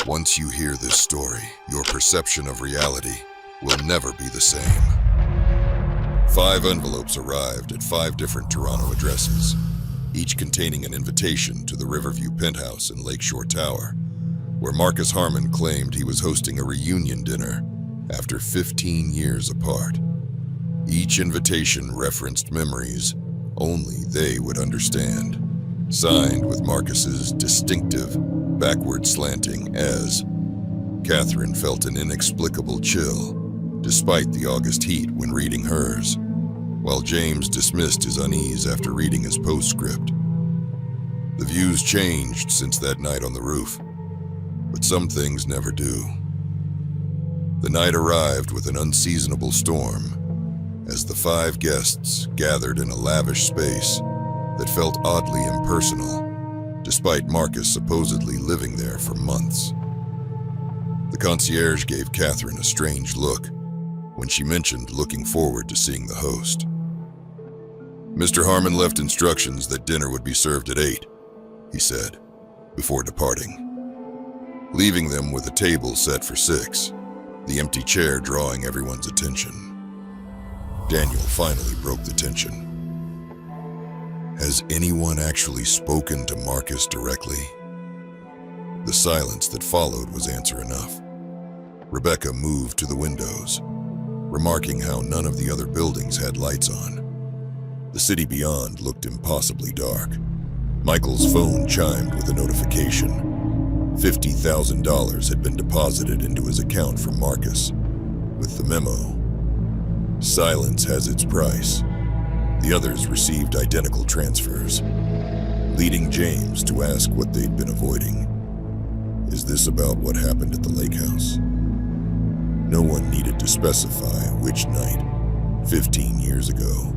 Once you hear this story, your perception of reality will never be the same. 5 envelopes arrived at 5 different Toronto addresses, each containing an invitation to the Riverview Penthouse in Lakeshore Tower, where Marcus Harmon claimed he was hosting a reunion dinner after 15 years apart. Each invitation referenced memories only they would understand, signed with Marcus's distinctive backward slanting S. Catherine felt an inexplicable chill, despite the August heat when reading hers, while James dismissed his unease after reading his postscript. The views changed since that night on the roof, but some things never do. The night arrived with an unseasonable storm, as the 5 guests gathered in a lavish space that felt oddly impersonal, despite Marcus supposedly living there for months. The concierge gave Catherine a strange look when she mentioned looking forward to seeing the host. Mr. Harmon left instructions that dinner would be served at 8, he said, before departing, leaving them with a table set for 6, the empty chair drawing everyone's attention. Daniel finally broke the tension. Has anyone actually spoken to Marcus directly? The silence that followed was answer enough. Rebecca moved to the windows, remarking how none of the other buildings had lights on. The city beyond looked impossibly dark. Michael's phone chimed with a notification. $50,000 had been deposited into his account from Marcus, with the memo, "Silence has its price." The others received identical transfers, leading James to ask what they'd been avoiding. Is this about what happened at the lake house? No one needed to specify which night, 15 years ago,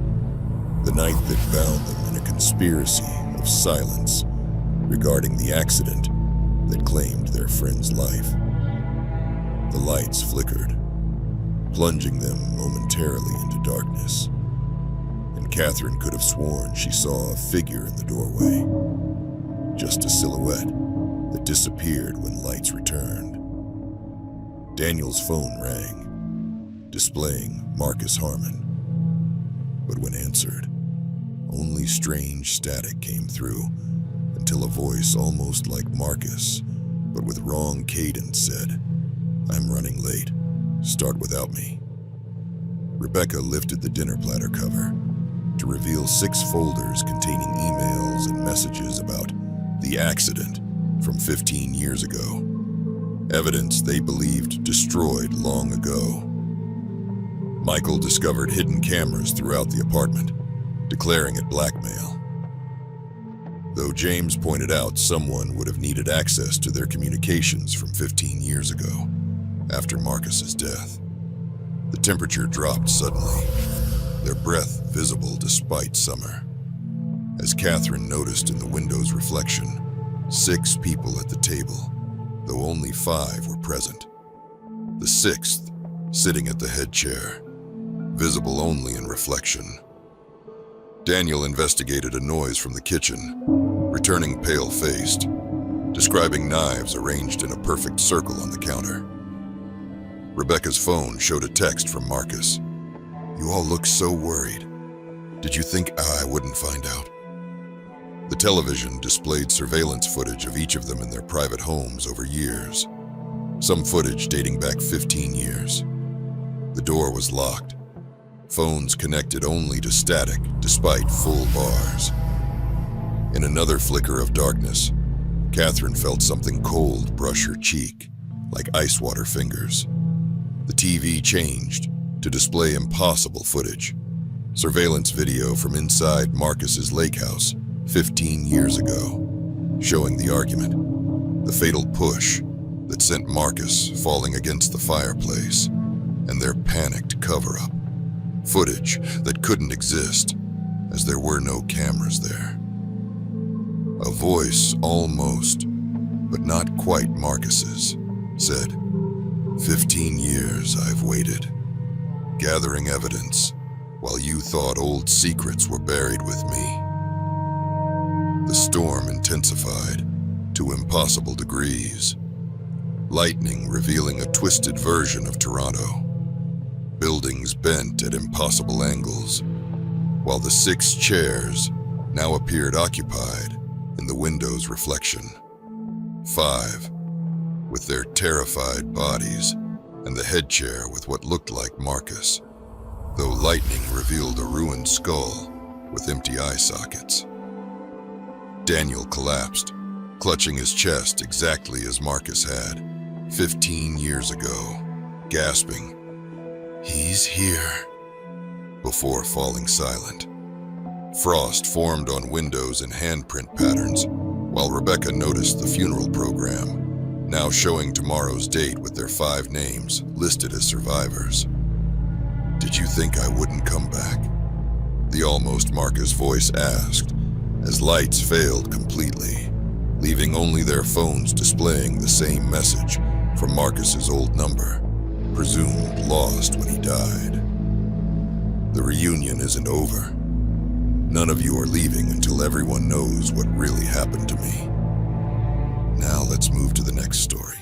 the night that bound them in a conspiracy of silence regarding the accident that claimed their friend's life. The lights flickered, plunging them momentarily into darkness, and Catherine could have sworn she saw a figure in the doorway, just a silhouette that disappeared when lights returned. Daniel's phone rang, displaying Marcus Harmon, but when answered, only strange static came through until a voice almost like Marcus, but with wrong cadence, said, "I'm running late. Start without me." Rebecca lifted the dinner platter cover to reveal 6 folders containing emails and messages about the accident from 15 years ago, evidence they believed destroyed long ago. Michael discovered hidden cameras throughout the apartment, declaring it blackmail. Though James pointed out someone would have needed access to their communications from 15 years ago, after Marcus's death. The temperature dropped suddenly, their breath visible despite summer. As Catherine noticed in the window's reflection, 6 people at the table, though only 5 were present. The 6th sitting at the head chair, visible only in reflection. Daniel investigated a noise from the kitchen, returning pale-faced, describing knives arranged in a perfect circle on the counter. Rebecca's phone showed a text from Marcus. "You all look so worried. Did you think I wouldn't find out?" The television displayed surveillance footage of each of them in their private homes over years, some footage dating back 15 years. The door was locked, phones connected only to static despite full bars. In another flicker of darkness, Catherine felt something cold brush her cheek, like ice water fingers. The TV changed to display impossible footage, surveillance video from inside Marcus's lake house 15 years ago, showing the argument, the fatal push that sent Marcus falling against the fireplace, and their panicked cover-up. Footage that couldn't exist, as there were no cameras there. A voice almost, but not quite Marcus's, said, "15 years I've waited, gathering evidence, while you thought old secrets were buried with me." The storm intensified to impossible degrees. lightning revealing a twisted version of Toronto, buildings bent at impossible angles, while the 6 chairs now appeared occupied in the window's reflection. 5, with their terrified bodies, and the head chair with what looked like Marcus, though lightning revealed a ruined skull with empty eye sockets. Daniel collapsed, clutching his chest exactly as Marcus had 15 years ago, gasping, "He's here," before falling silent. Frost formed on windows in handprint patterns, while Rebecca noticed the funeral program, now showing tomorrow's date with their 5 names listed as survivors. "Did you think I wouldn't come back?" the almost Marcus voice asked, as lights failed completely, leaving only their phones displaying the same message from Marcus's old number, presumed lost when he died. "The reunion isn't over. None of you are leaving until everyone knows what really happened to me." Now let's move to the next story.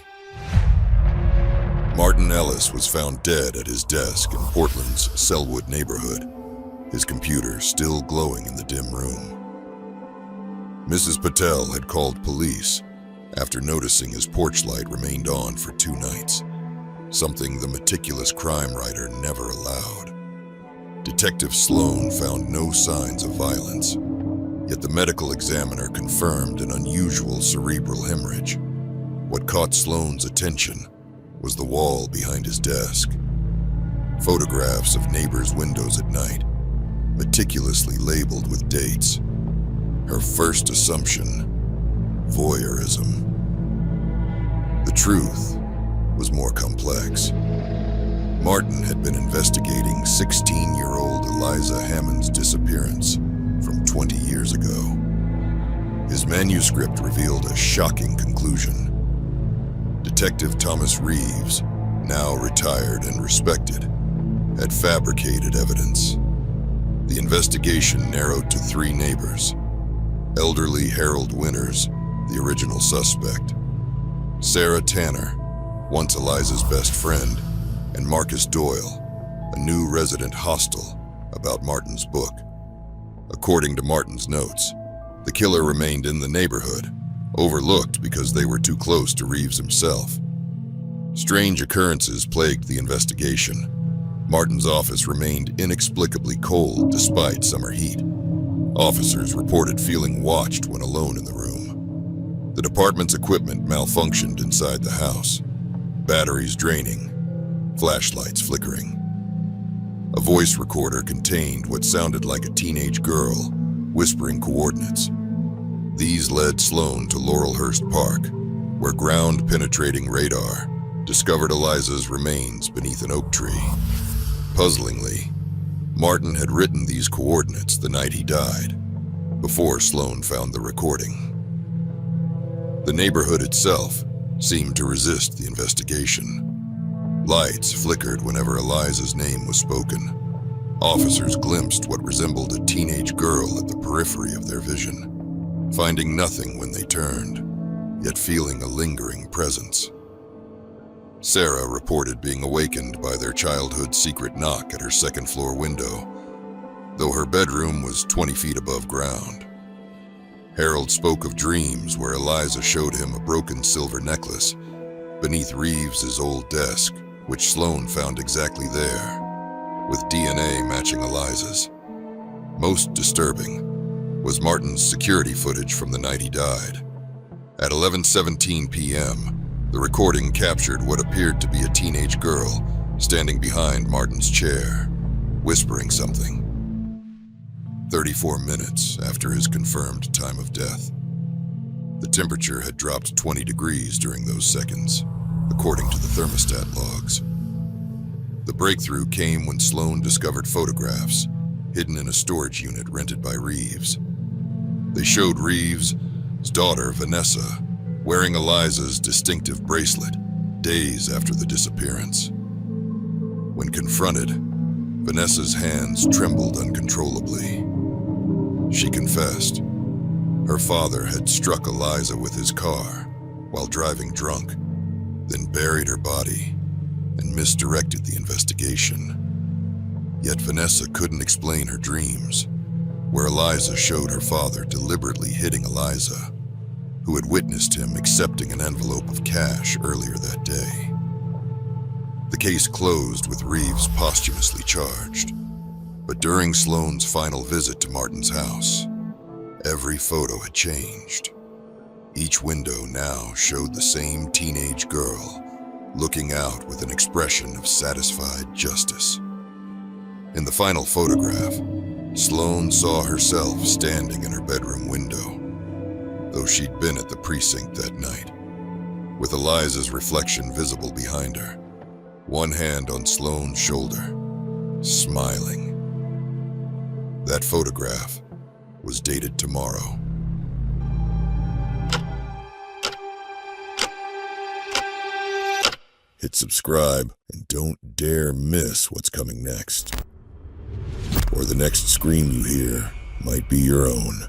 Martin Ellis was found dead at his desk in Portland's Selwood neighborhood, his computer still glowing in the dim room. Mrs. Patel had called police after noticing his porch light remained on for 2 nights, something the meticulous crime writer never allowed. Detective Sloan found no signs of violence, yet the medical examiner confirmed an unusual cerebral hemorrhage. What caught Sloan's attention was the wall behind his desk. Photographs of neighbors' windows at night, meticulously labeled with dates. Her first assumption, voyeurism. The truth was more complex. Martin had been investigating 16-year-old Eliza Hammond's disappearance from 20 years ago. His manuscript revealed a shocking conclusion. Detective Thomas Reeves, now retired and respected, had fabricated evidence. The investigation narrowed to 3 neighbors. Elderly Harold Winters, the original suspect, Sarah Tanner, once Eliza's best friend, and Marcus Doyle, a new resident hostile about Martin's book. According to Martin's notes, the killer remained in the neighborhood, overlooked because they were too close to Reeves himself. Strange occurrences plagued the investigation. Martin's office remained inexplicably cold despite summer heat. Officers reported feeling watched when alone in the room. The department's equipment malfunctioned inside the house, batteries draining, flashlights flickering. A voice recorder contained what sounded like a teenage girl whispering coordinates. These led Sloan to Laurelhurst Park, where ground-penetrating radar discovered Eliza's remains beneath an oak tree. Puzzlingly, Martin had written these coordinates the night he died, before Sloan found the recording. The neighborhood itself seemed to resist the investigation. Lights flickered whenever Eliza's name was spoken. Officers glimpsed what resembled a teenage girl at the periphery of their vision, finding nothing when they turned, yet feeling a lingering presence. Sarah reported being awakened by their childhood secret knock at her second-floor window, though her bedroom was 20 feet above ground. Harold spoke of dreams where Eliza showed him a broken silver necklace beneath Reeves's old desk, which Sloan found exactly there, with DNA matching Eliza's. Most disturbing was Martin's security footage from the night he died. At 11:17 p.m., the recording captured what appeared to be a teenage girl standing behind Martin's chair, whispering something. 34 minutes after his confirmed time of death. The temperature had dropped 20 degrees during those seconds, according to the thermostat logs. The breakthrough came when Sloan discovered photographs hidden in a storage unit rented by Reeves. They showed Reeves' daughter, Vanessa, wearing Eliza's distinctive bracelet days after the disappearance. When confronted, Vanessa's hands trembled uncontrollably. She confessed her father had struck Eliza with his car while driving drunk, then buried her body and misdirected the investigation. Yet Vanessa couldn't explain her dreams, where Eliza showed her father deliberately hitting Eliza, who had witnessed him accepting an envelope of cash earlier that day. The case closed with Reeves posthumously charged, but during Sloane's final visit to Martin's house, every photo had changed. Each window now showed the same teenage girl, looking out with an expression of satisfied justice. In the final photograph, Sloane saw herself standing in her bedroom window, though she'd been at the precinct that night, with Eliza's reflection visible behind her, one hand on Sloane's shoulder, smiling. That photograph was dated tomorrow. Hit subscribe and don't dare miss what's coming next, or the next scream you hear might be your own.